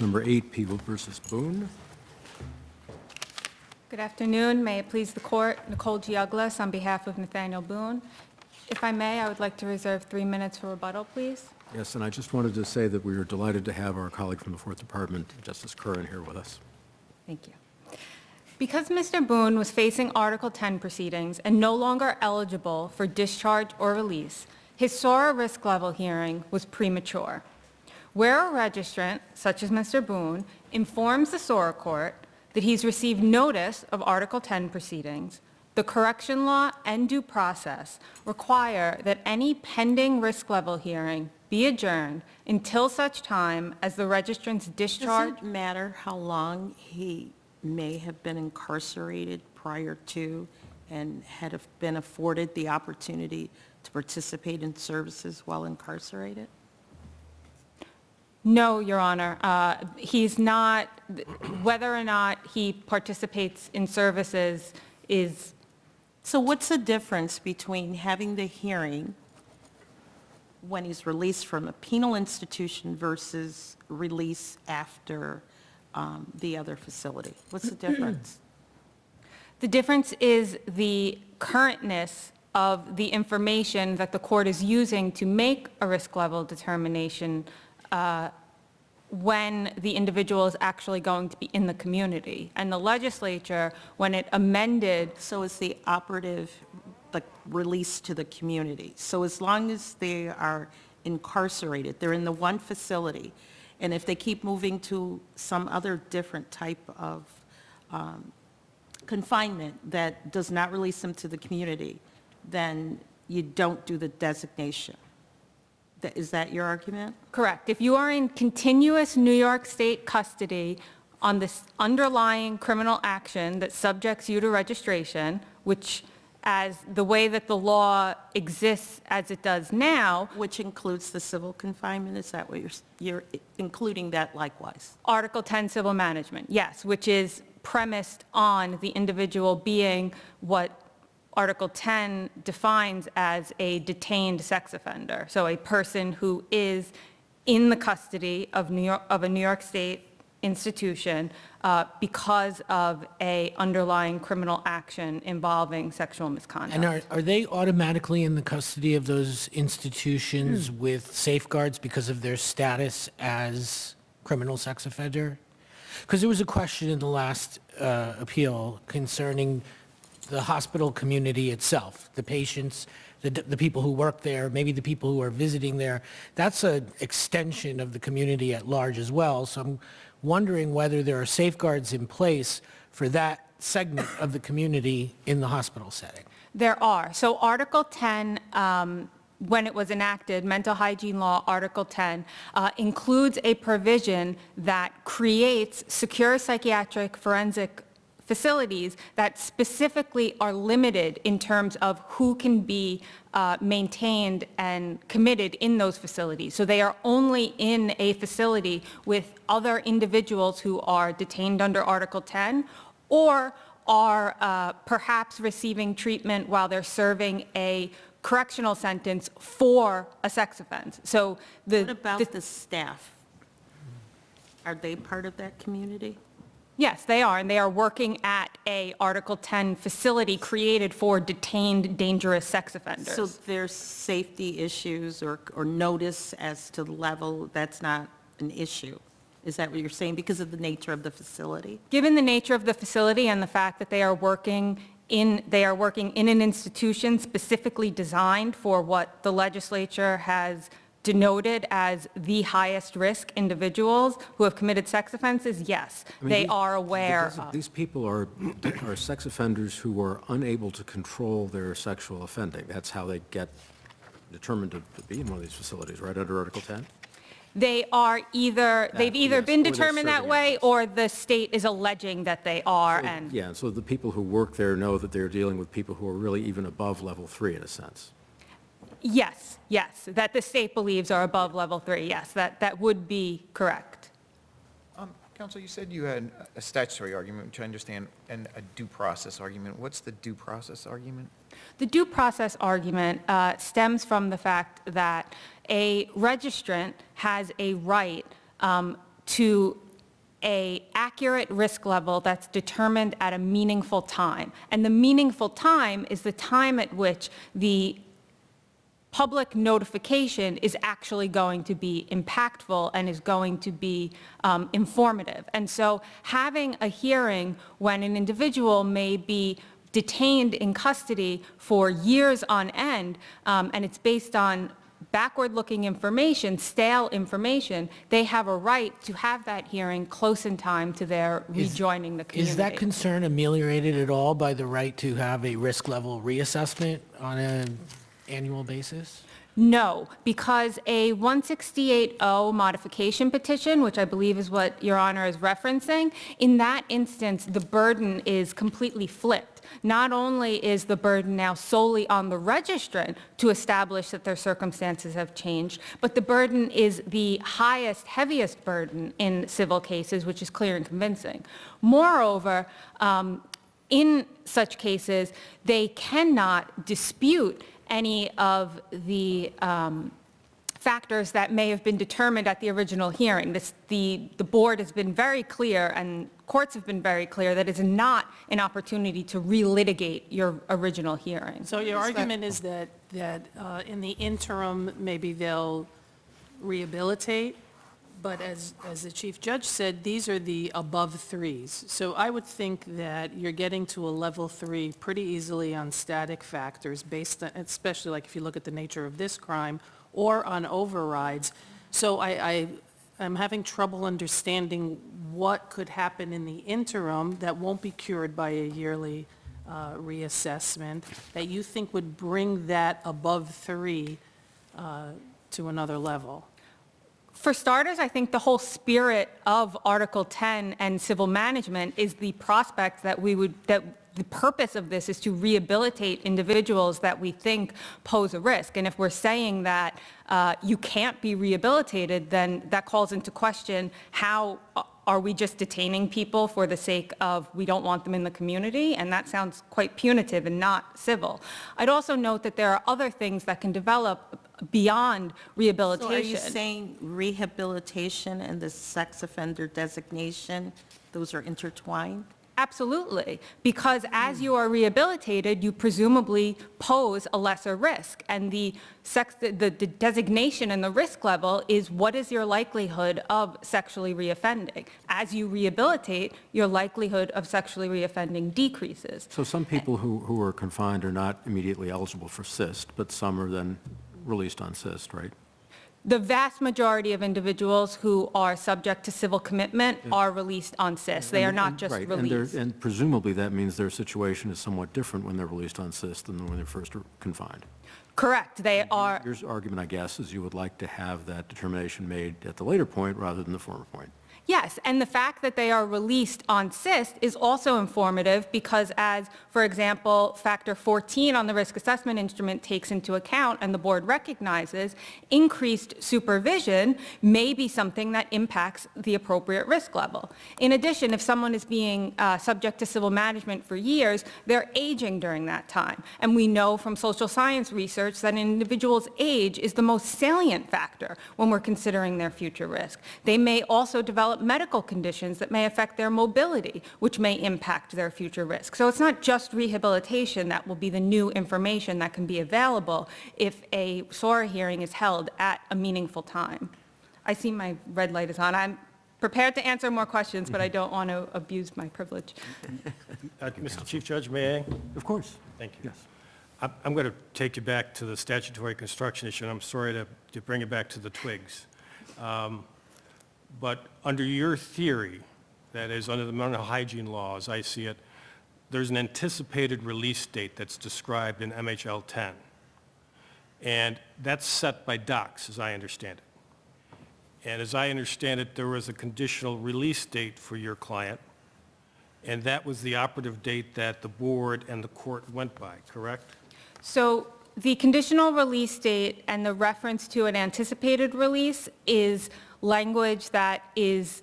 Number 8, People versus Boone. Good afternoon. May it please the court, Nicole Giuglas on behalf of Nathaniel Boone. If I may, I would like to reserve 3 minutes for rebuttal, please. Yes, and I just wanted to say that we are delighted to have our colleague from the 4th Department, Justice Curran, here with us. Thank you. Because Mr. Boone was facing Article 10 proceedings and no longer eligible for discharge or release, his SORA risk level hearing was premature. Where a registrant, such as Mr. Boone, informs the SORA court that he's received notice of Article 10 proceedings, the correction law and due process require that any pending risk level hearing be adjourned until such time as the registrant's discharge. Does it matter how long he may have been incarcerated prior to and had been afforded the opportunity to participate in services while incarcerated? No, Your Honor. He's not, whether or not he participates in services is. So what's the difference between having the hearing when he's released from a penal institution versus release after the other facility? What's the difference? The difference is the currentness of the information that the court is using to make a risk level determination when the individual is actually going to be in the community. And the legislature, when it amended. So is the operative, like, release to the community. So as long as they are incarcerated, they're in the one facility, and if they keep moving to some other different type of confinement that does not release them to the community, then you don't do the designation. Is that your argument? Correct. If you are in continuous New York State custody on this underlying criminal action that subjects you to registration, which as the way that the law exists as it does now. Which includes the civil confinement, is that what you're including that likewise? Article 10 civil management, yes, which is premised on the individual being what Article 10 defines as a detained sex offender. So a person who is in the custody of a New York State institution because of a underlying criminal action involving sexual misconduct. And are they automatically in the custody of those institutions with safeguards because of their status as criminal sex offender? Because there was a question in the last appeal concerning the hospital community itself, the patients, the people who work there, maybe the people who are visiting there. That's an extension of the community at large as well. So I'm wondering whether there are safeguards in place for that segment of the community in the hospital setting. There are. So Article 10, when it was enacted, Mental Hygiene Law, Article 10, includes a provision that creates secure psychiatric forensic facilities that specifically are limited in terms of who can be maintained and committed in those facilities. So they are only in a facility with other individuals who are detained under Article 10 or are perhaps receiving treatment while they're serving a correctional sentence for a sex offense. So what about the staff? Are they part of that community? Yes, they are, and they are working at a Article 10 facility created for detained dangerous sex offenders. So there's safety issues or notice as to the level, that's not an issue? Is that what you're saying, because of the nature of the facility? Given the nature of the facility and the fact that they are working in an institution specifically designed for what the legislature has denoted as the highest risk individuals who have committed sex offenses, yes, they are aware of. These people are sex offenders who are unable to control their sexual offending. That's how they get determined to be in one of these facilities, right, under Article 10? They've either been or they're determined that serving way, others. or the state is alleging that they are. And Yeah, so the people who work there know that they're dealing with people who are really even above level 3 in a sense. yes, that the state believes are above level 3. Yes, that would be correct. Counsel, you said you had a statutory argument, which I understand, and a due process argument. What's the due process argument? The due process argument stems from the fact that a registrant has a right to a accurate risk level that's determined at a meaningful time. And the meaningful time is the time at which the public notification is actually going to be impactful and is going to be informative. And so having a hearing when an individual may be detained in custody for years on end, and it's based on backward-looking information, stale information, they have a right to have that hearing close in time to their rejoining the community. Is that concern ameliorated at all by the right to have a risk level reassessment on an annual basis? No, because a 168.0 modification petition, which I believe is what Your Honor is referencing, in that instance, the burden is completely flipped. Not only is the burden now solely on the registrant to establish that their circumstances have changed, but the burden is the highest, heaviest burden in civil cases, which is clear and convincing. Moreover, in such cases, they cannot dispute any of the factors that may have been determined at the original hearing. The board has been very clear, and courts have been very clear, that it's not an opportunity to relitigate your original hearing. So your argument is that in the interim, maybe they'll rehabilitate, but as the chief judge said, these are the above threes. So I would think that you're getting to a level 3 pretty easily on static factors based on, especially like if you look at the nature of this crime, or on overrides. So I'm having trouble understanding what could happen in the interim that won't be cured by a yearly reassessment that you think would bring that above 3 to another level. For starters, I think the whole spirit of Article 10 and civil management is the prospect that the purpose of this is to rehabilitate individuals that we think pose a risk. And if we're saying that you can't be rehabilitated, then that calls into question how are we just detaining people for the sake of we don't want them in the community? And that sounds quite punitive and not civil. I'd also note that there are other things that can develop beyond rehabilitation. So are you saying rehabilitation and the sex offender designation, those are intertwined? Absolutely, because as you are rehabilitated, you presumably pose a lesser risk, and the designation and the risk level is what is your likelihood of sexually reoffending. As you rehabilitate, your likelihood of sexually reoffending decreases. So some people who are confined are not immediately eligible for CIST, but some are then released on CIST, right? The vast majority of individuals who are subject to civil commitment are released on CIS. They are not just Right, released. and presumably that means their situation is somewhat different when they're released on CIST than when they're first confined. Correct, they are. Your argument, I guess, is you would like to have that determination made at the later point rather than the former point. Yes, and the fact that they are released on CIST is also informative because as, for example, factor 14 on the risk assessment instrument takes into account and the board recognizes, increased supervision may be something that impacts the appropriate risk level. In addition, if someone is being subject to civil management for years, they're aging during that time. And we know from social science research that an individual's age is the most salient factor when we're considering their future risk. They may also develop medical conditions that may affect their mobility, which may impact their future risk. So it's not just rehabilitation that will be the new information that can be available if a SORA hearing is held at a meaningful time. I see my red light is on. I'm prepared to answer more questions, but I don't want to abuse my privilege. Mr. Chief Judge, may I? Of course. Thank you. Yes. I'm going to take you back to the statutory construction issue, and I'm sorry to bring it back to the twigs. But under your theory, that is, under the mental hygiene law, as I see it, there's an anticipated release date that's described in MHL 10. And that's set by docs, as I understand it. And as I understand it, there was a conditional release date for your client, and that was the operative date that the board and the court went by, correct? So the conditional release date and the reference to an anticipated release is language that is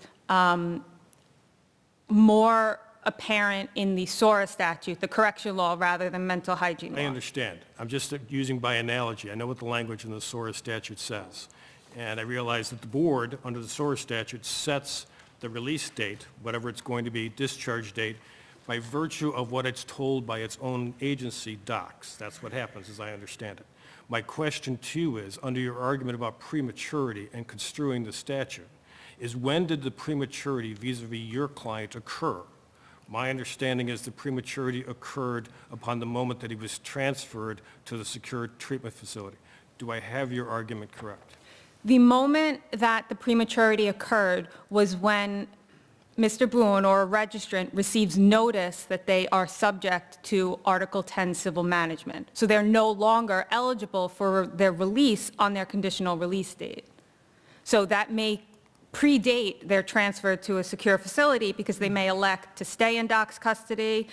more apparent in the SORA statute, the correction law, rather than mental hygiene law. I understand. I'm just using by analogy. I know what the language in the SORA statute says. And I realize that the board, under the SORA statute, sets the release date, whatever it's going to be, discharge date, by virtue of what it's told by its own agency docs. That's what happens, as I understand it. My question to you is, under your argument about prematurity and construing the statute, is when did the prematurity vis-a-vis your client occur? My understanding is the prematurity occurred upon the moment that he was transferred to the secure treatment facility. Do I have your argument correct? The moment that the prematurity occurred was when Mr. Boone or a registrant receives notice that they are subject to Article 10 civil management. So they're no longer eligible for their release on their conditional release date. So that may predate their transfer to a secure facility because they may elect to stay in DOC's custody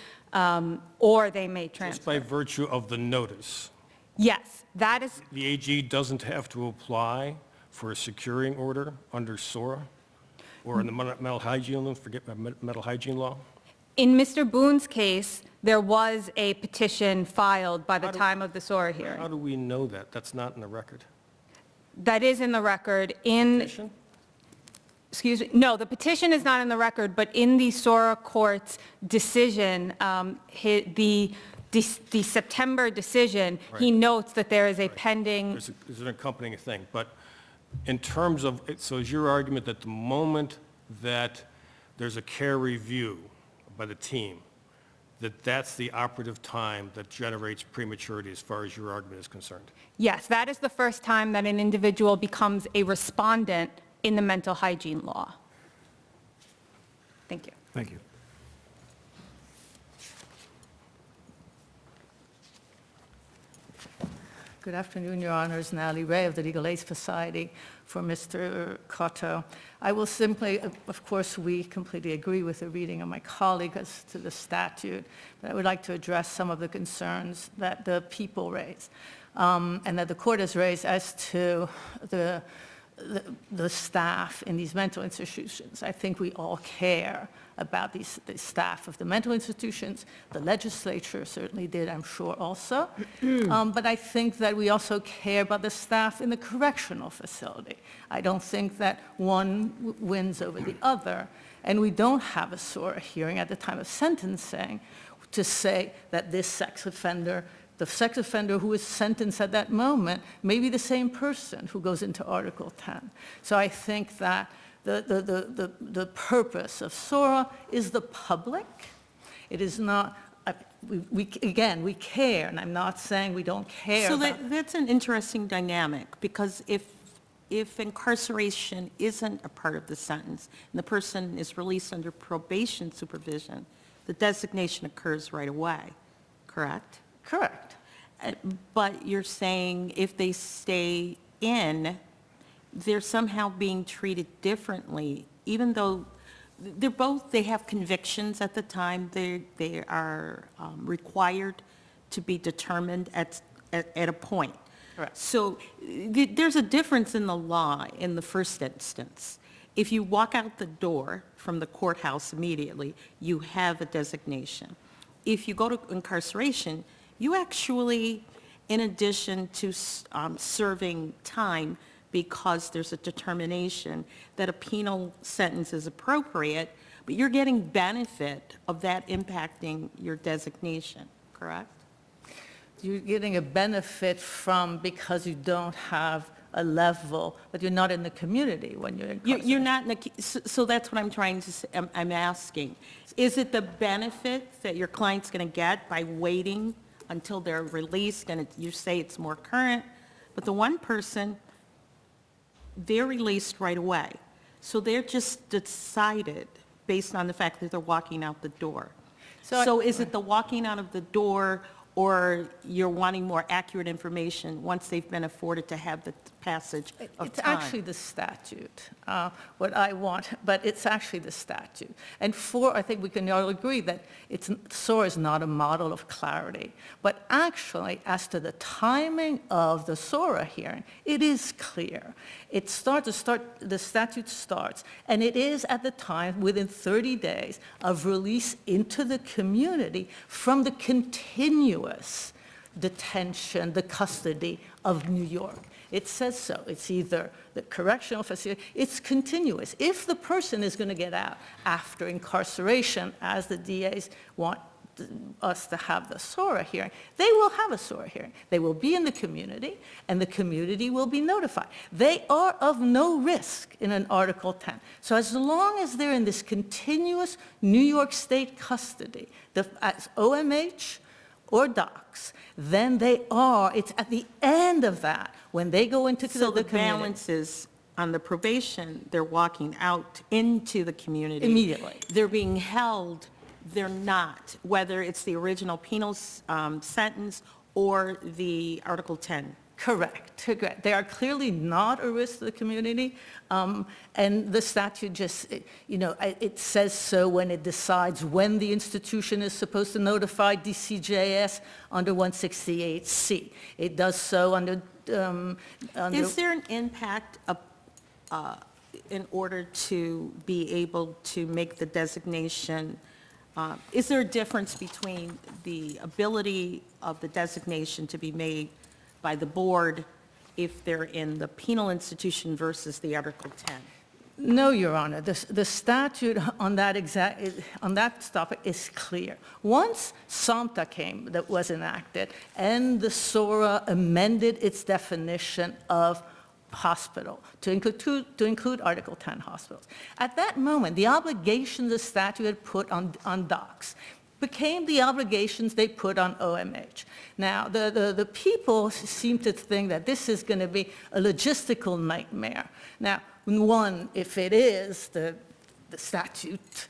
or they may transfer. Just by virtue of the notice. Yes, that is, The AG doesn't have to apply for a securing order under SORA or in the mental hygiene law, mental hygiene law? in Mr. Boone's case, there was a petition filed by the time of the SORA How hearing. do we know that? That's not in the record. That is in the record in, Petition? excuse me, no, the petition is not in the record, but in the SORA court's decision, the September decision, he Right. notes that there is a pending, There's an accompanying thing, but in terms of, so is your argument that the moment that there's a care review by the team, that that's the operative time that generates prematurity as far as your argument is concerned? yes, that is the first time that an individual becomes a respondent in the mental hygiene law. Thank you. Thank you. Good afternoon, Your Honors. Natalie Ray of the Legal Aid Society for Mr. Cotto. I will simply, of course, we completely agree with the reading of my colleague as to the statute, but I would like to address some of the concerns that the people raise and that the court has raised as to the staff in these mental institutions. I think we all care about the staff of the mental institutions. The legislature certainly did, I'm sure, also. But I think that we also care about the staff in the correctional facility. I don't think that one wins over the other. And we don't have a SORA hearing at the time of sentencing to say that this sex offender, the sex offender who is sentenced at that moment may be the same person who goes into Article 10. So I think that the purpose of SORA is the public. It is not, we care, and I'm not saying we don't care So about. that's an interesting dynamic, because if incarceration isn't a part of the sentence, and the person is released under probation supervision, the designation occurs right away, correct? Correct. But you're saying if they stay in, they're somehow being treated differently, even though they have convictions at the time they are required to be determined at a point. Correct. So there's a difference in the law in the first instance. If you walk out the door from the courthouse immediately, you have a designation. If you go to incarceration, you actually, in addition to serving time because there's a determination that a penal sentence is appropriate, but you're getting benefit of that impacting your designation, correct? You're getting a benefit from because you don't have a level, but you're not in the community when you're incarcerated. You're not in the, so that's what I'm trying to say, I'm asking. Is it the benefit that your client's going to get by waiting until they're released, and you say it's more current, but the one person, they're released right away. So they're just decided based on the fact that they're walking out the door. So is it the walking out of the door, or you're wanting more accurate information once they've been afforded to have the passage of It's time? actually the statute, what I want, but it's actually the statute. And I think we can all agree that SORA is not a model of clarity. But actually, as to the timing of the SORA hearing, it is clear. The statute starts, and it is at the time within 30 days of release into the community from the continuous detention, the custody of New York. It says so. It's either the correctional facility, it's continuous. If the person is going to get out after incarceration, as the DAs want us to have the SORA hearing, they will have a SORA hearing. They will be in the community, and the community will be notified. They are of no risk in an Article 10. So as long as they're in this continuous New York State custody, as OMH or DOCS, then they are, it's at the end of that, when they go into So the community. balance is, on the probation, they're walking out into the community. Immediately. They're being held, they're not, whether it's the original penal sentence or the Article 10. Correct. They are clearly not a risk to the community, and the statute just, it says so when it decides when the institution is supposed to notify DCJS under 168C. It does so under. Is there an impact in order to be able to make the designation? Is there a difference between the ability of the designation to be made by the board if they're in the penal institution versus the Article 10? No, Your Honor. The statute on that topic is clear. Once SOMTA that was enacted, and the SORA amended its definition of hospital to include Article 10 hospitals. At that moment, the obligations the statute had put on DOCS became the obligations they put on OMH. Now, the people seem to think that this is going to be a logistical nightmare. Now, one, if it is the statute,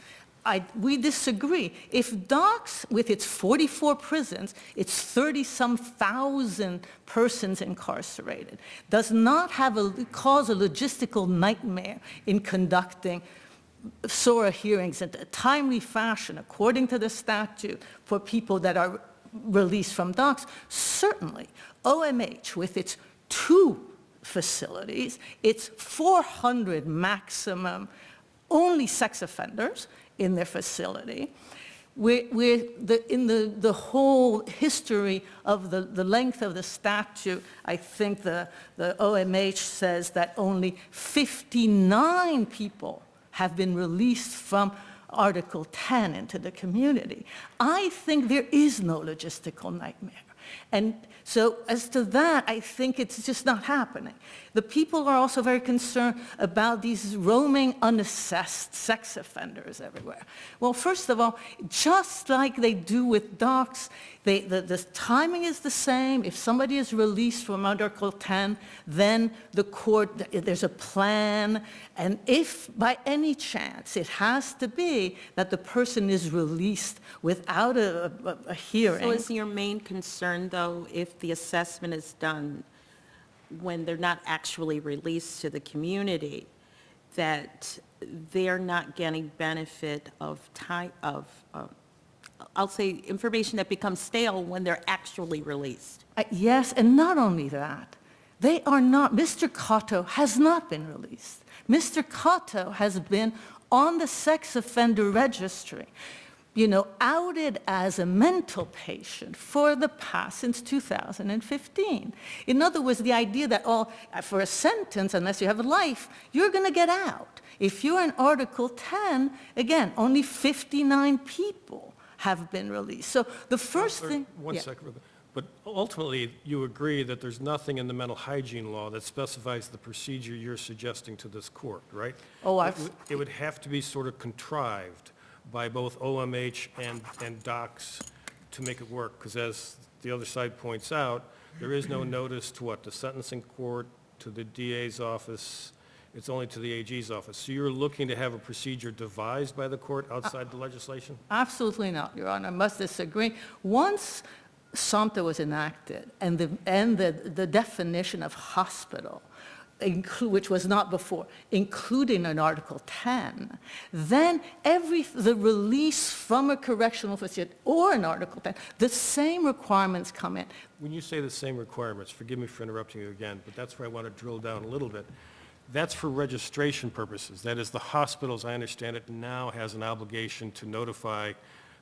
we disagree. If DOCS, with its 44 prisons, its 30-some thousand persons incarcerated, does not cause a logistical nightmare in conducting SORA hearings in a timely fashion, according to the statute, for people that are released from DOCS, certainly OMH, with its 2 facilities, its 400 maximum, only sex offenders in their facility. In the whole history of the length of the statute, I think the OMH says that only 59 people have been released from Article 10 into the community. I think there is no logistical nightmare. And so as to that, I think it's just not happening. The people are also very concerned about these roaming, unassessed sex offenders everywhere. Well, first of all, just like they do with DOCS, the timing is the same. If somebody is released from Article 10, then the court, there's a plan, and if by any chance it has to be that the person is released without a hearing. So is your main concern, though, if the assessment is done when they're not actually released to the community, that they're not getting benefit of time, I'll say, information that becomes stale when they're actually released? Yes, and not only that, they are not, Mr. Cotto has not been released. Mr. Cotto has been on the sex offender registry, outed as a mental patient for the past, since 2015. In other words, the idea that, for a sentence, unless you have a life, you're going to get out. If you're in Article 10, again, only 59 people have been released. So the first thing... One second. But ultimately, you agree that there's nothing in the mental hygiene law that specifies the procedure you're suggesting to this court, right? It would have to be sort of contrived by both OMH and DOCS to make it work, because as the other side points out, there is no notice to the sentencing court, to the DA's office, it's only to the AG's office. So you're looking to have a procedure devised by the court outside the legislation? Absolutely not, Your Honor. I must disagree. Once SOMTA was enacted and the definition of hospital, which was not before, including in Article 10, then the release from a correctional facility or in Article 10, the same requirements come in. When you say the same requirements, forgive me for interrupting you again, but that's where I want to drill down a little bit. That's for registration purposes. That is, the hospital, as I understand it, now has an obligation to notify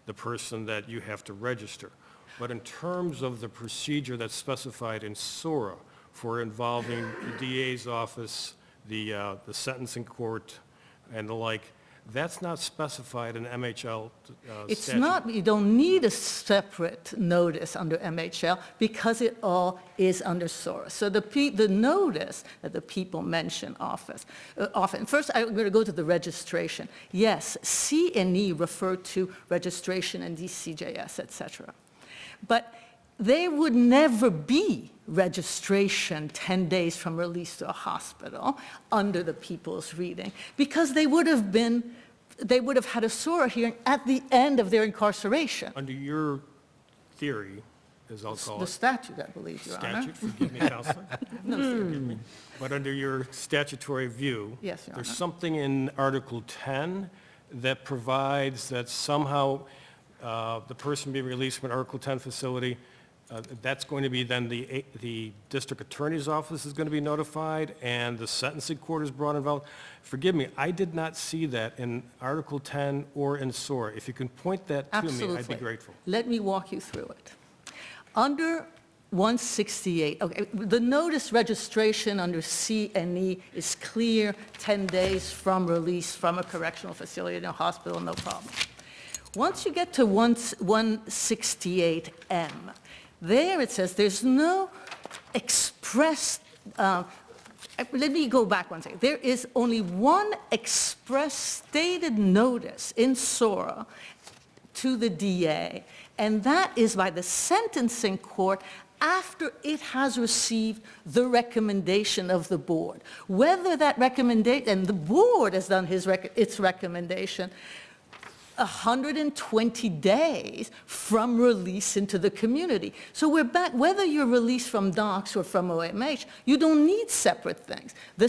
the person that you have to register. But in terms of the procedure that's specified in SORA for involving the DA's office, the sentencing court and the like, that's not specified in MHL statute. It's not, you don't need a separate notice under MHL because it all is under SORA. So the notice that the people mention often, first I'm going to go to the registration. Yes, C and E refer to registration and DCJS, et cetera. But there would never be registration 10 days from release to a hospital under the people's reading because they would have had a SORA hearing at the end of their incarceration. Under your theory, as I'll call The it, statute, I believe, Your Honor. statute, forgive me, Counselor, forgive me, but under your statutory view, Yes, Your there's Honor. something in Article 10 that provides that somehow the person being released from an Article 10 facility, that's going to be then the district attorney's office is going to be notified and the sentencing court is brought involved. Forgive me, I did not see that in Article 10 or in SORA. If you can point that to me, Absolutely. I'd be grateful. Let me walk you through it. Under 168, okay, the notice registration under C and E is clear, 10 days from release from a correctional facility in a hospital, no problem. Once you get to 168M, there it says there's no express, let me go back one second. There is only one express stated notice in SORA to the DA, and that is by the sentencing court after it has received the recommendation of the board. Whether that recommendation, and the board has done its recommendation, 120 days from release into the community. So we're back, whether you're released from DOCS or from OMH, you don't need separate things. The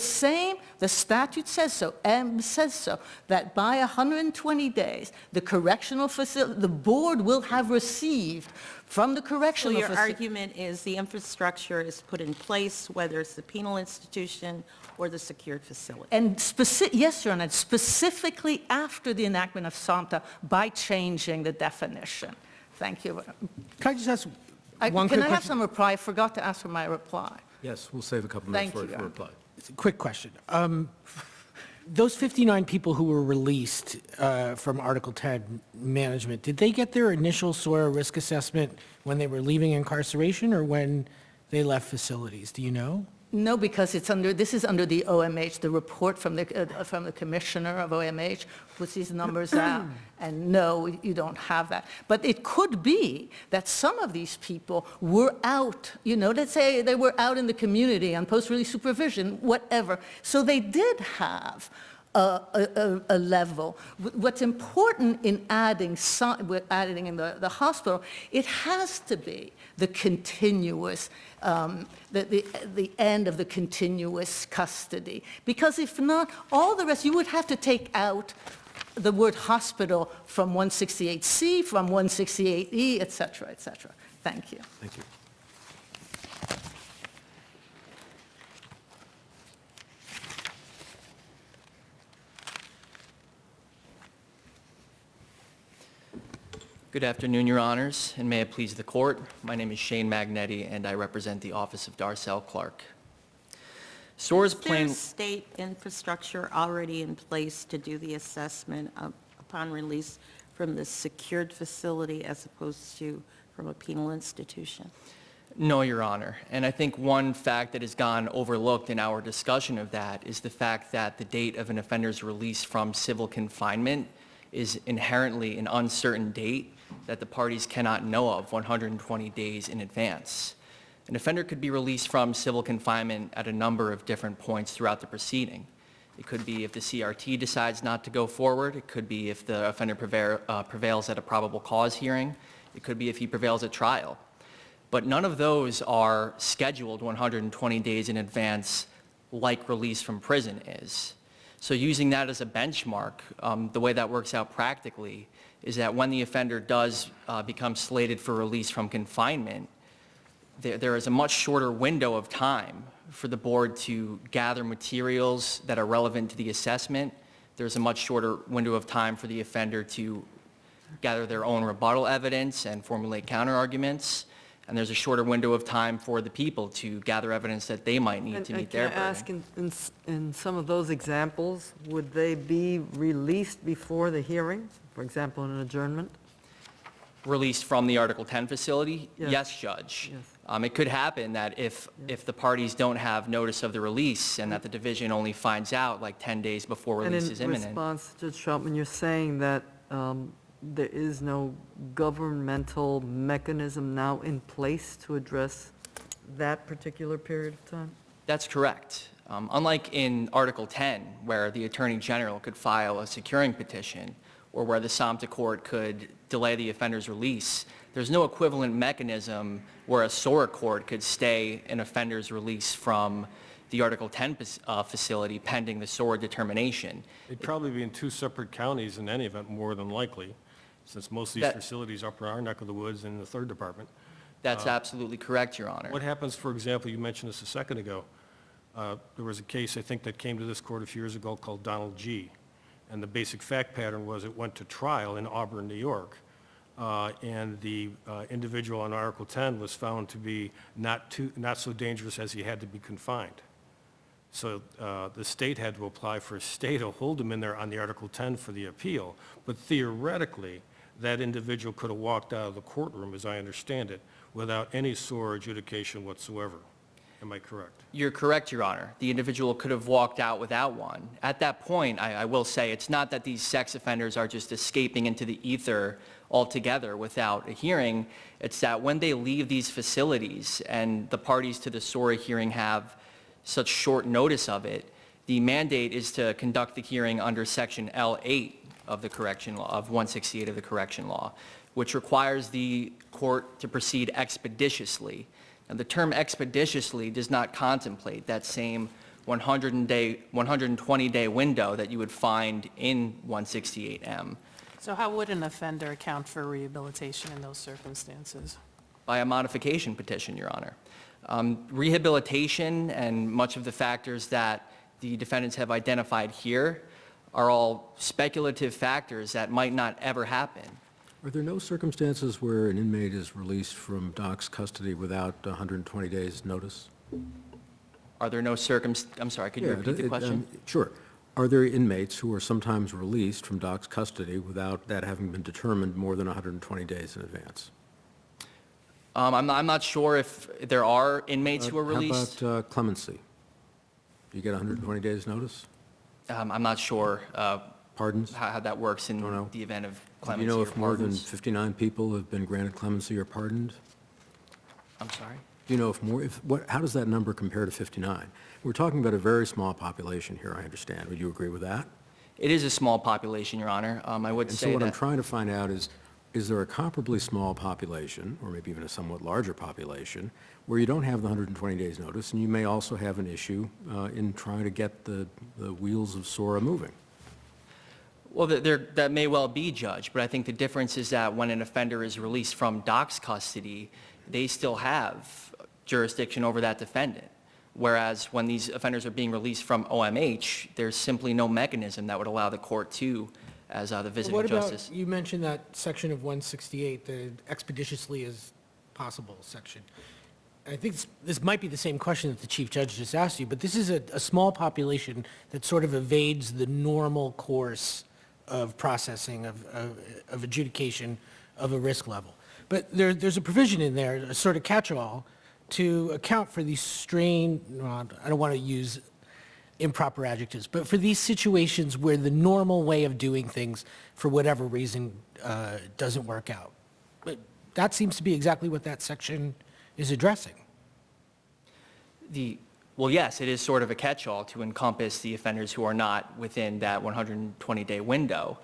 statute says so, M says so, that by 120 days, the correctional facility, the board will have received from the So correctional your facility. argument is the infrastructure is put in place, whether it's the penal institution or the secured facility? And yes, Your Honor, specifically after the enactment of SANTA by changing the definition. Thank you. Can I just ask one Can quick I have question? some reply? I forgot to ask for my reply. Yes, we'll save a couple minutes Thank for you, for reply. Quick question. Those 59 people who were released from Article 10 management, did they get their initial SORA risk assessment when they were leaving incarceration or when they left facilities? Do you know? No, because this is under the OMH, the report from the commissioner of OMH puts these numbers out, and no, you don't have that. But it could be that some of these people were out, let's say they were out in the community on post-release supervision, whatever. So they did have a level. What's important in adding in the hospital, it has to be the continuous, the end of the continuous custody. Because if not, all the rest, you would have to take out the word hospital from 168C, from 168E, et cetera, et cetera. Thank you. Thank you. Good afternoon, Your Honors, and may it please the Court. My name is Shane Magnetti, and I represent the Office of Darcel Clark. SORA's plain... There's state infrastructure already in place to do the assessment upon release from the secured facility as opposed to from a penal institution? No, Your Honor, and I think one fact that has gone overlooked in our discussion of that is the fact that the date of an offender's release from civil confinement is inherently an uncertain date that the parties cannot know of 120 days in advance. An offender could be released from civil confinement at a number of different points throughout the proceeding. It could be if the CRT decides not to go forward. It could be if the offender prevails at a probable cause hearing. It could be if he prevails at trial. But none of those are scheduled 120 days in advance like release from prison is. So using that as a benchmark, the way that works out practically is that when the offender does become slated for release from confinement, there is a much shorter window of time for the board to gather materials that are relevant to the assessment. There's a much shorter window of time for the offender to gather their own rebuttal evidence and formulate counterarguments. and there's a shorter window of time for the people to gather evidence that they might need to meet their Can I burden. ask, in some of those examples, would they be released before the hearing? For example, in an adjournment? Released from the Article 10 facility? Yes. Yes, Judge. Yes. It could happen that if the parties don't have notice of the release and that the division only finds out like 10 days before release is And in imminent. response, Judge Troutman, you're saying that there is no governmental mechanism now in place to address that particular period of time? That's correct. Unlike in Article 10, where the Attorney General could file a securing petition, or where the SOMTA court could delay the offender's release, there's no equivalent mechanism where a SORA court could stay an offender's release from the Article 10 facility pending the SORA determination. It'd probably be in two separate counties in any event, more than likely, since most of these That- facilities are up in our neck of the woods in the 3rd Department. That's absolutely correct, Your Honor. What happens, for example, you mentioned this a second ago, there was a case, I think, that came to this court a few years ago called Donald G. And the basic fact pattern was it went to trial in Auburn, New York, and the individual on Article 10 was found to be not so dangerous as he had to be confined. So the state had to apply for a stay to hold him in there on the Article 10 for the appeal. But theoretically, that individual could have walked out of the courtroom, as I understand it, without any SORA adjudication whatsoever. Am I correct? You're correct, Your Honor. The individual could have walked out without one. At that point, I will say, it's not that these sex offenders are just escaping into the ether altogether without a hearing. It's that when they leave these facilities and the parties to the SORA hearing have such short notice of it, the mandate is to conduct the hearing under Section L8 of the correction law, of 168 of the correction law, which requires the court to proceed expeditiously. Now, the term expeditiously does not contemplate that same 120-day window that you would find in 168M So how would an offender account for rehabilitation in those circumstances? by a modification petition, Your Honor. Rehabilitation and much of the factors that the defendants have identified here are all speculative factors that might not ever happen. Are there no circumstances where an inmate is released from DOC's custody without 120 days' notice? Are there no I'm sorry, could you repeat the question? Sure. Are there inmates who are sometimes released from DOC's custody without that having been determined more than 120 days in advance? I'm not sure if there are inmates who are released. How about clemency? You get 120 days' notice? I'm not sure Pardons? how that works in Don't know. the event of Do clemency you know or if more than pardons. 59 people have been granted clemency or pardoned? I'm sorry? Do you know how does that number compare to 59? We're talking about a very small population here, I understand. Would you agree with that? It is a small population, Your Honor. I would And say so what I'm that trying to find out is there a comparably small population, or maybe even a somewhat larger population, where you don't have the 120 days notice, and you may also have an issue in trying to get the wheels of SORA moving? Well, that may well be, Judge, but I think the difference is that when an offender is released from DOC's custody, they still have jurisdiction over that defendant. Whereas when these offenders are being released from OMH, there's simply no mechanism that would allow the court to, as the visiting What justice. about, you mentioned that section of 168, the expeditiously as possible section. I think this might be the same question that the Chief Judge just asked you, but this is a small population that sort of evades the normal course of processing, of adjudication of a risk level. But there's a provision in there, a sort of catch-all, to account for these I don't want to use improper adjectives, but for these situations where the normal way of doing things, for whatever reason, doesn't work out. But that seems to be exactly what that section is addressing. Well, yes, it is sort of a catch-all to encompass the offenders who are not within that 120-day window.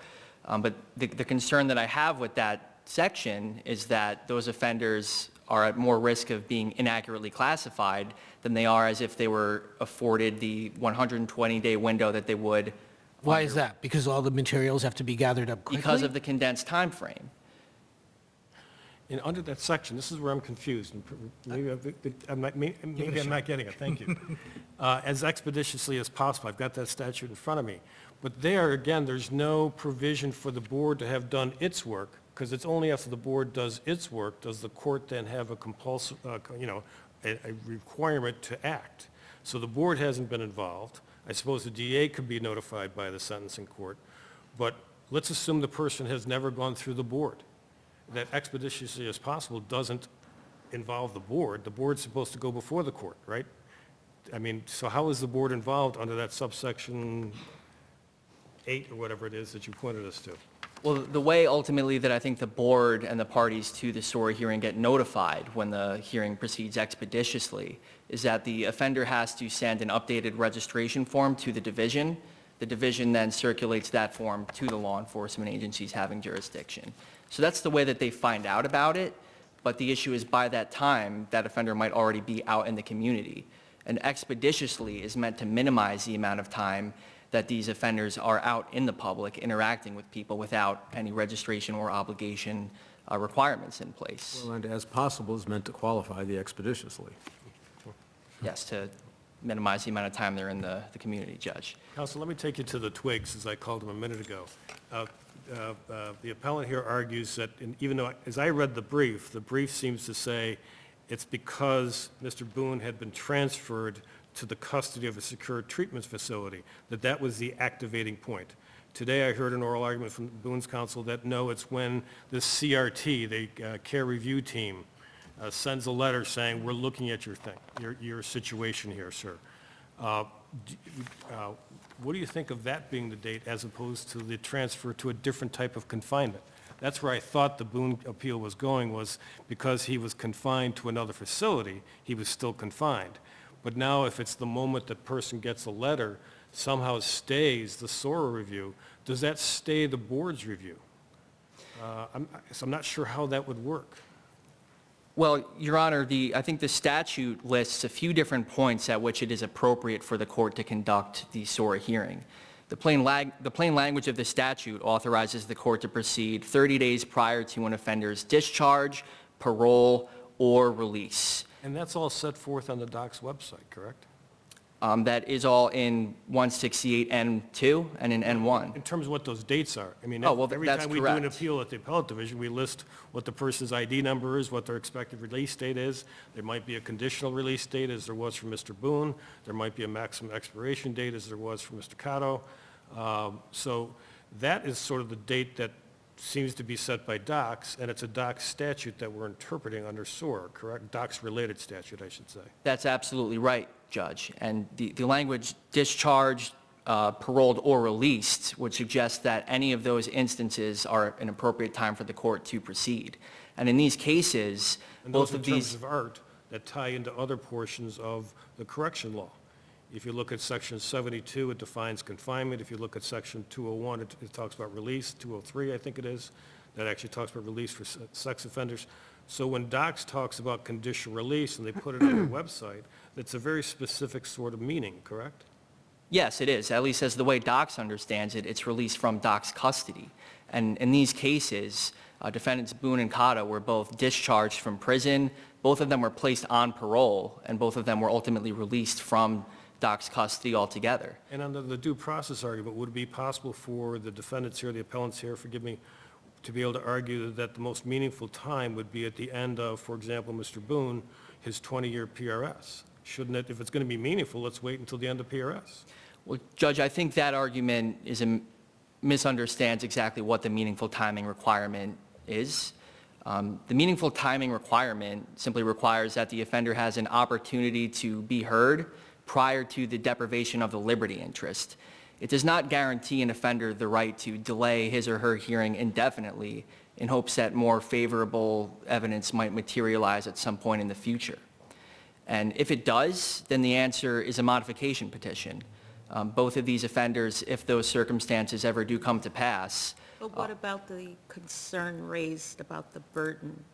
But the concern that I have with that section is that those offenders are at more risk of being inaccurately classified than they are as if they were afforded the 120-day window that they would. Why is that? Because all the materials have to be gathered up quickly? Because of the condensed time frame. And under that section, this is where I'm confused, and maybe I'm not getting it, thank you. As expeditiously as possible, I've got that statute in front of me. But there, again, there's no provision for the board to have done its work Because it's only after the board does its work, does the court then have a compulsive, a requirement to act. So the board hasn't been involved. I suppose the DA could be notified by the sentencing court, but let's assume the person has never gone through the board. That expeditiously as possible doesn't involve the board. The board's supposed to go before the court, right? I mean, so how is the board involved under that subsection 8 or whatever it is that you pointed us to? Well, the way ultimately that I think the board and the parties to the SORA hearing get notified when the hearing proceeds expeditiously is that the offender has to send an updated registration form to the division. The division then circulates that form to the law enforcement agencies having jurisdiction. So that's the way that they find out about it, but the issue is by that time, that offender might already be out in the community. And expeditiously is meant to minimize the amount of time that these offenders are out in the public interacting with people without any registration or obligation requirements in place. Well, and as possible is meant to qualify the expeditiously. Yes, to minimize the amount of time they're in the community, Judge. Counsel, let me take you to the twigs, as I called them a minute ago. The appellant here argues that, even though, as I read the brief seems to say it's because Mr. Boone had been transferred to the custody of a secure treatment facility, that was the activating point. Today, I heard an oral argument from Boone's counsel that no, it's when the CRT, the care review team, sends a letter saying, we're looking at your thing, your situation here, sir. What do you think of that being the date as opposed to the transfer to a different type of confinement? That's where I thought the Boone appeal was going, was because he was confined to another facility, he was still confined. But now if it's the moment that person gets a letter, somehow stays the SORA review, does that stay the board's review? So I'm not sure how that would work. Well, Your Honor, I think the statute lists a few different points at which it is appropriate for the court to conduct the SORA hearing. The plain language of the statute authorizes the court to proceed 30 days prior to an offender's discharge, parole, or release. And that's all set forth on the DOC's website, correct? That is all in 168N2 and in N1. In terms of what those dates are. I mean, Oh, well, every that's time we do an correct. appeal at the appellate division, we list what the person's ID number is, what their expected release date is. There might be a conditional release date, as there was for Mr. Boone. There might be a maximum expiration date, as there was for Mr. Cotto. So that is sort of the date that seems to be set by DOCS, and it's a DOCS statute that we're interpreting under SORA, correct? DOCS-related statute, I should say. That's absolutely right, Judge. And the language discharged, paroled, or released would suggest that any of those instances are an appropriate time for the court to proceed. And in these cases, And both those are of terms these... of art that tie into other portions of the correction law. If you look at Section 72, it defines confinement. If you look at Section 201, it talks about release. 203, I think it is, that actually talks about release for sex offenders. So when DOCS talks about conditional release and they put it on their website, it's a very specific sort of meaning, correct? Yes, it is. At least as the way DOCS understands it, it's released from DOCS custody. And in these cases, defendants Boone and Cotto were both discharged from prison. Both of them were placed on parole, and both of them were ultimately released from DOCS custody altogether. And under the due process argument, would it be possible for the defendants here, the appellants here, forgive me, to be able to argue that the most meaningful time would be at the end of, for example, Mr. Boone, his 20-year PRS? Shouldn't it, if it's going to be meaningful, let's wait until the end of PRS? Well, Judge, I think that argument misunderstands exactly what the meaningful timing requirement is. The meaningful timing requirement simply requires that the offender has an opportunity to be heard prior to the deprivation of the liberty interest. It does not guarantee an offender the right to delay his or her hearing indefinitely in hopes that more favorable evidence might materialize at some point in the future. And if it does, then the answer is a modification petition. Both of these offenders, if those circumstances ever do come to pass. But what about the concern raised about the burden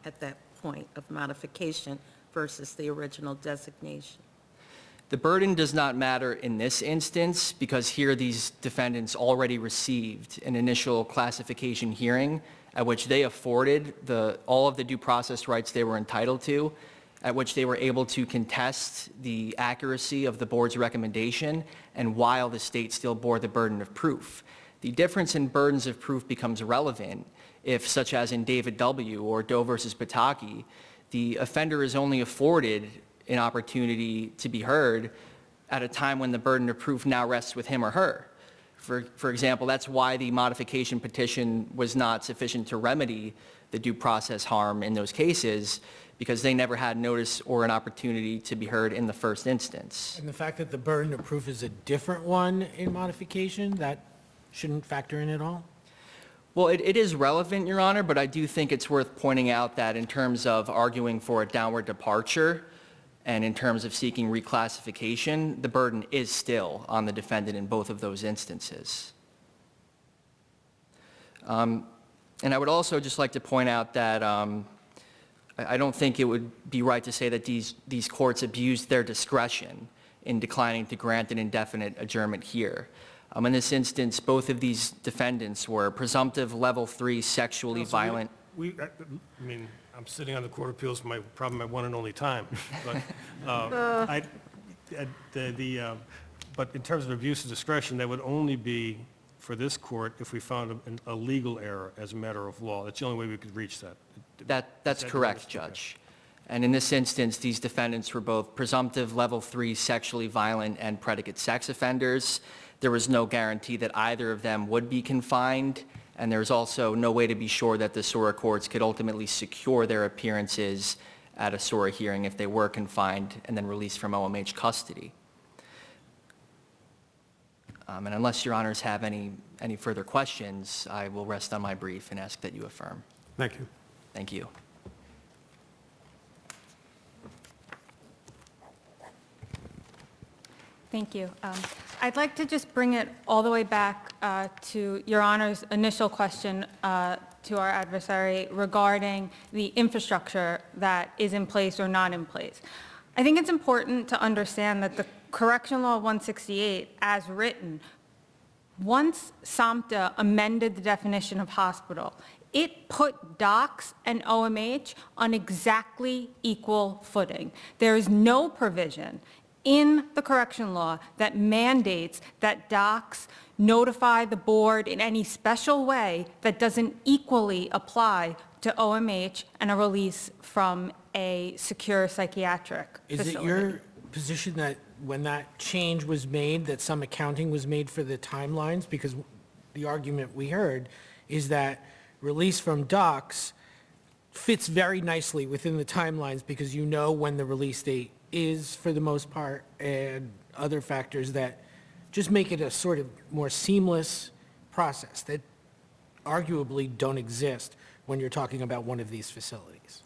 at that point of modification versus the original designation? The burden does not matter in this instance because here these defendants already received an initial classification hearing at which they afforded all of the due process rights they were entitled to, at which they were able to contest the accuracy of the board's recommendation, and while the state still bore the burden of proof. The difference in burdens of proof becomes relevant if, such as in David W. or Doe versus Pataki, the offender is only afforded an opportunity to be heard at a time when the burden of proof now rests with him or her. For example, that's why the modification petition was not sufficient to remedy the due process harm in those cases, because they never had notice or an opportunity to be heard in the first instance. And the fact that the burden of proof is a different one in modification, that shouldn't factor in at all? Well, it is relevant, Your Honor, but I do think it's worth pointing out that in terms of arguing for a downward departure and in terms of seeking reclassification, the burden is still on the defendant in both of those instances. And I would also just like to point out that I don't think it would be right to say that these courts abused their discretion in declining to grant an indefinite adjournment here. In this instance, both of these defendants were presumptive level 3 sexually violent. I mean, I'm sitting on the Court of Appeals for probably my one and only time, but but in terms of abuse of discretion, that would only be for this court if we found a legal error as a matter of law. That's the only way we could reach that. That's correct, Judge. And in this instance, these defendants were both presumptive level 3 sexually violent and predicate sex offenders. There was no guarantee that either of them would be confined, and there's also no way to be sure that the SORA courts could ultimately secure their appearances at a SORA hearing if they were confined and then released from OMH custody. And unless Your Honors have any further questions, I will rest on my brief and ask that you affirm. Thank you. Thank you. Thank you. I'd like to just bring it all the way back to Your Honor's initial question to our adversary regarding the infrastructure that is in place or not in place. I think it's important to understand that the Correction Law 168, as written, once SAMHSA amended the definition of hospital, it put docs and OMH on exactly equal footing. There is no provision in the correction law that mandates that docs notify the board in any special way that doesn't equally apply to OMH and a release from a secure psychiatric facility. Is it your position that when that change was made, that some accounting was made for the timelines? Because the argument we heard is that release from docs fits very nicely within the timelines because you know when the release date is for the most part, and other factors that just make it a sort of more seamless process that arguably don't exist when you're talking about one of these facilities.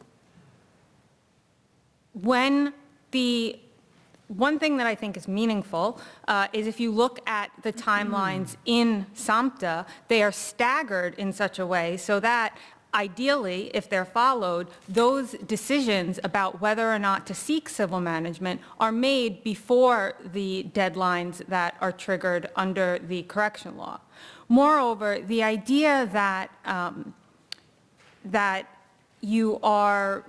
When the one thing that I think is meaningful is if you look at the timelines in SAMHSA, they are staggered in such a way so that ideally, if they're followed, those decisions about whether or not to seek civil management are made before the deadlines that are triggered under the correction law. Moreover, the idea that, that you are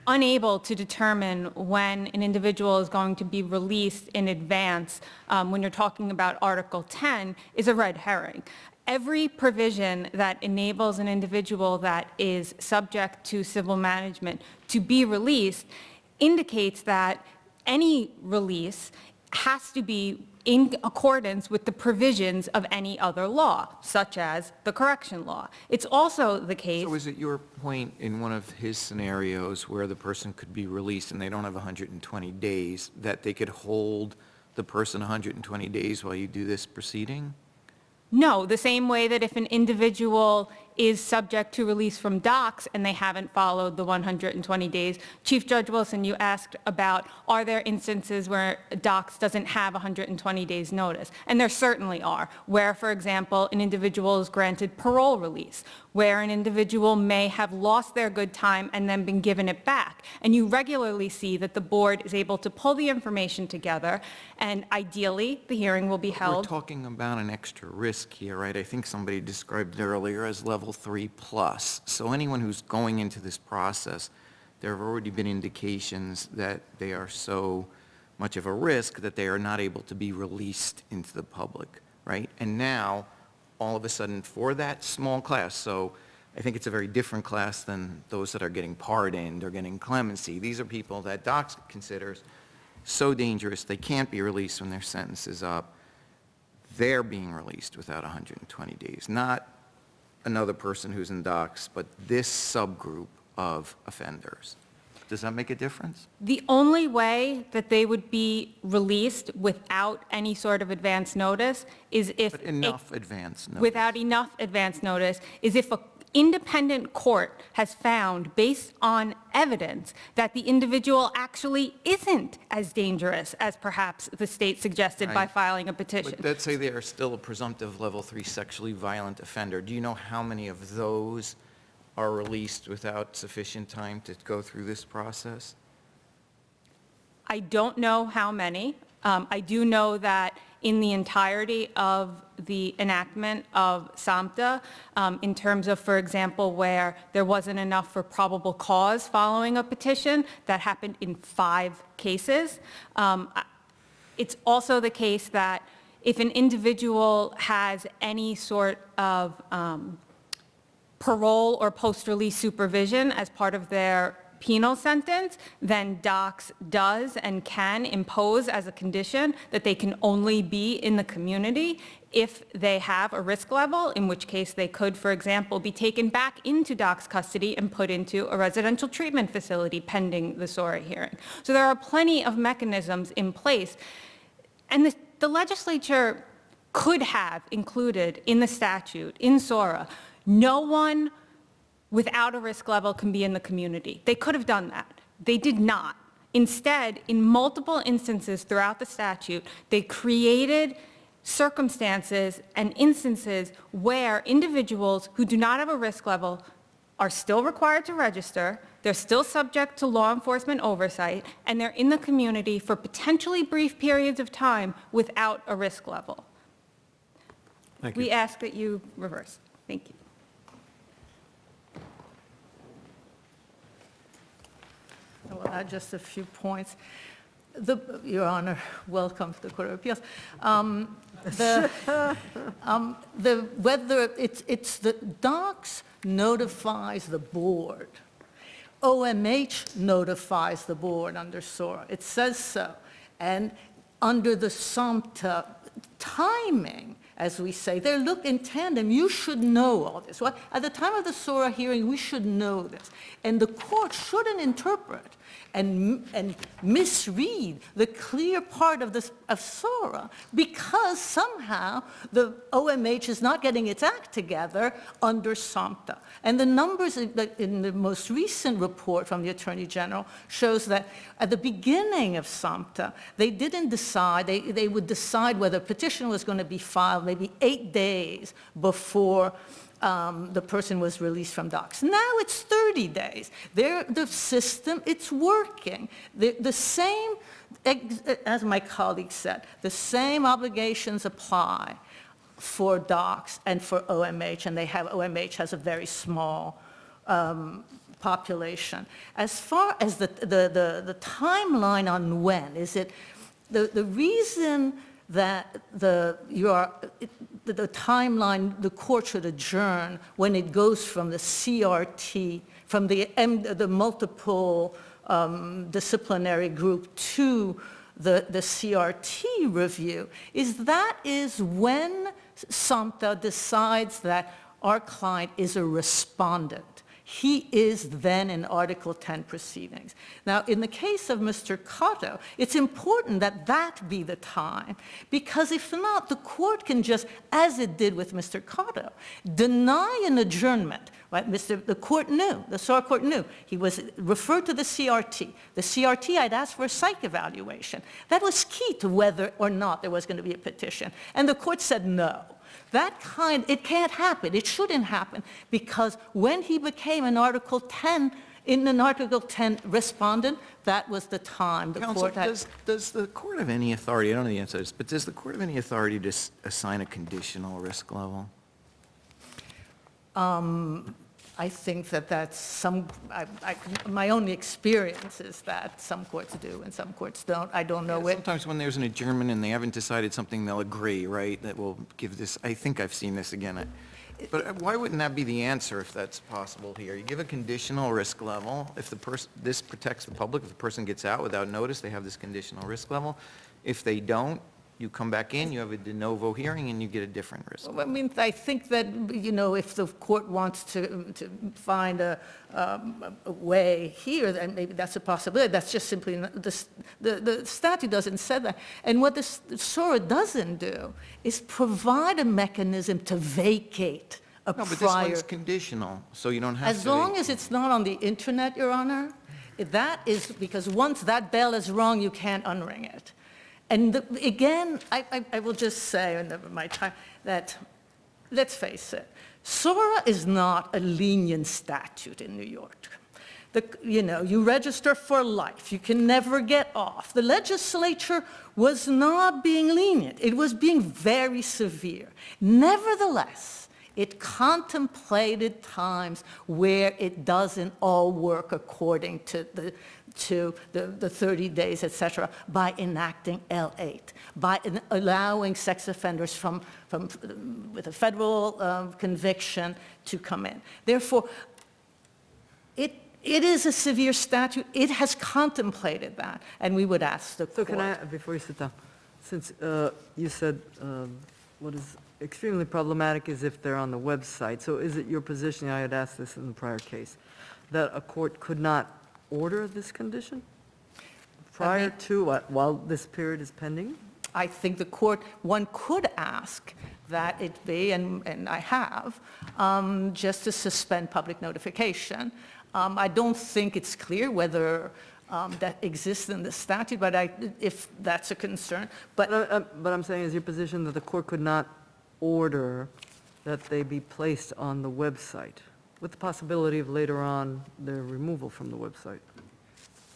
unable to determine when an individual is going to be released in advance when you're talking about Article 10 is a red herring. Every provision that enables an individual that is subject to civil management to be released indicates that any release has to be in accordance with the provisions of any other law, such as the correction law. It's also the case... So is it your point in one of his scenarios where the person could be released and they don't have 120 days, that they could hold the person 120 days while you do this proceeding? No, the same way that if an individual is subject to release from docs and they haven't followed the 120 days. Chief Judge Wilson, you asked about, are there instances where docs doesn't have 120 days notice? And there certainly are, where, for example, an individual is granted parole release, where an individual may have lost their good time and then been given it back. And you regularly see that the board is able to pull the information together, and ideally, the hearing will be held. We're talking about an extra risk here, right? I think somebody described it earlier as level 3+. So anyone who's going into this process, there have already been indications that they are so much of a risk that they are not able to be released into the public, right? And now, all of a sudden for that small class, so I think it's a very different class than those that are getting pardoned or getting clemency. These are people that docs considers so dangerous they can't be released when their sentence is up. They're being released without 120 days, not another person who's in docs, but this subgroup of offenders. Does that make a difference? The only way that they would be released without any sort of advance notice is if... But enough advance notice. Without enough advance notice is if an independent court has found, based on evidence, that the individual actually isn't as dangerous as perhaps the state suggested by Right. filing a petition. But let's say they are still a presumptive level 3 sexually violent offender. Do you know how many of those are released without sufficient time to go through this process? I don't know how many. I do know that in the entirety of the enactment of SAMHSA, in terms of, for example, where there wasn't enough for probable cause following a petition, that happened in 5 cases. It's also the case that if an individual has any sort of parole or post-release supervision as part of their penal sentence, then DOCS does and can impose as a condition that they can only be in the community if they have a risk level, in which case they could, for example, be taken back into DOCS custody and put into a residential treatment facility pending the SORA hearing. So there are plenty of mechanisms in place. And the legislature could have included in the statute, in SORA, no one without a risk level can be in the community. They could have done that. They did not. Instead, in multiple instances throughout the statute, they created circumstances and instances where individuals who do not have a risk level are still required to register, they're still subject to law enforcement oversight, and they're in the community for potentially brief periods of time without a risk level. Thank We you. ask that you reverse. Thank you. I will add just a few points. Your Honor, welcome to the Court of Appeals. Whether it's the DOCS notifies the board. OMH notifies the board under SORA. It says so. And under the SAMHSA timing, as we say, they look in tandem. You should know all this. What? At the time of the SORA hearing, we should know this. And the court shouldn't interpret and misread the clear part of SORA because somehow the OMH is not getting its act together under SAMHSA. And the numbers in the most recent report from the Attorney General shows that at the beginning of SAMHSA, they didn't decide, they would decide whether a petition was going to be filed maybe 8 days before the person was released from DOCS. Now it's 30 days. The system, it's working. The same, as my colleague said, the same obligations apply for DOCS and for OMH, and OMH has a very small population. As far as the timeline on when, is it the reason that the timeline, the court should adjourn when it goes from the CRT, from the multiple disciplinary group to the CRT review, is when SAMHSA decides that our client is a respondent. He is then in Article 10 proceedings. Now, in the case of Mr. Cotto, it's important that that be the time, because if not, the court can just, as it did with Mr. Cotto, deny an adjournment. Right? The court knew, the SORA court knew. He was referred to the CRT. The CRT, I'd asked for a psych evaluation. That was key to whether or not there was going to be a petition. And the court said no. It can't happen. It shouldn't happen, because when he became an Article 10, in an Article 10 respondent, that was the time the Counsel, court had. does the court have any authority, I don't know the answer to this, but does the court have any authority to assign a conditional risk level? I think that that's my only experience is that some courts do and some courts don't. I don't know Yeah, it. sometimes when there's an adjournment and they haven't decided something, they'll agree, right, that will give this, I think I've seen this again. But why wouldn't that be the answer if that's possible here? You give a conditional risk level. If the person, this protects the public, if the person gets out without notice, they have this conditional risk level. If they don't, you come back in, you have a de novo hearing, and you get a different risk. I mean, I think that, if the court wants to find a way here, then maybe that's a possibility. That's just simply, the statute doesn't say that. And what the SORA doesn't do is provide a mechanism to vacate a No, but this prior. one's conditional, so you don't have to. As long as it's not on the internet, Your Honor, that is, because once that bell is rung, you can't unring it. And again, I will just say, and my time, that, let's face it, SORA is not a lenient statute in New York. You register for life, you can never get off. The legislature was not being lenient, it was being very severe. Nevertheless, it contemplated times where it doesn't all work according to the 30 days, et cetera, by enacting L8, by allowing sex offenders with a federal conviction to come in. Therefore, it is a severe statute. It has contemplated that, and we would ask the court. So can I, before you sit down, since you said what is extremely problematic is if they're on the website, so is it your position, I had asked this in the prior case, that a court could not order this condition prior to, while this period is pending? I think one could ask that it be, and I have, just to suspend public notification. I don't think it's clear whether that exists in the statute, but if that's a concern. But I'm saying, is your position that the court could not order that they be placed on the website, with the possibility of later on their removal from the website?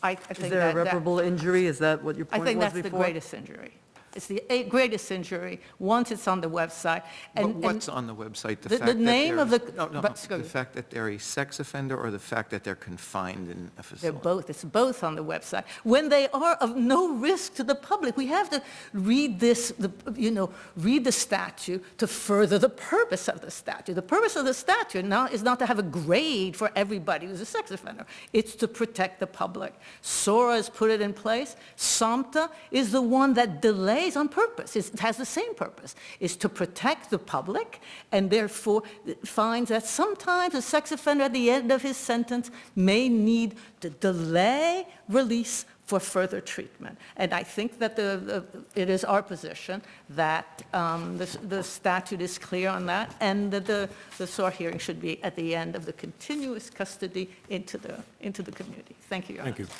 I Is think there that. irreparable injury? Is that what your I point was think before? that's the greatest injury. It's the greatest injury once it's on the website. But And what's on the website? the fact that name of they're- the- No, but- the fact that they're a sex offender or the fact that they're confined in a They're facility? both, it's both on the website. When they are of no risk to the public, we have to read read the statute to further the purpose of the statute. The purpose of the statute now is not to have a grade for everybody who's a sex offender. It's to protect the public. SORA has put it in place. SOMTA is the one that delays on purpose. It has the same purpose, is to protect the public, and therefore finds that sometimes a sex offender at the end of his sentence may need to delay release for further treatment. And I think that it is our position that the statute is clear on that, and that the SOR hearing should be at the end of the continuous custody into the community. Thank you, Your Honor. Thank you.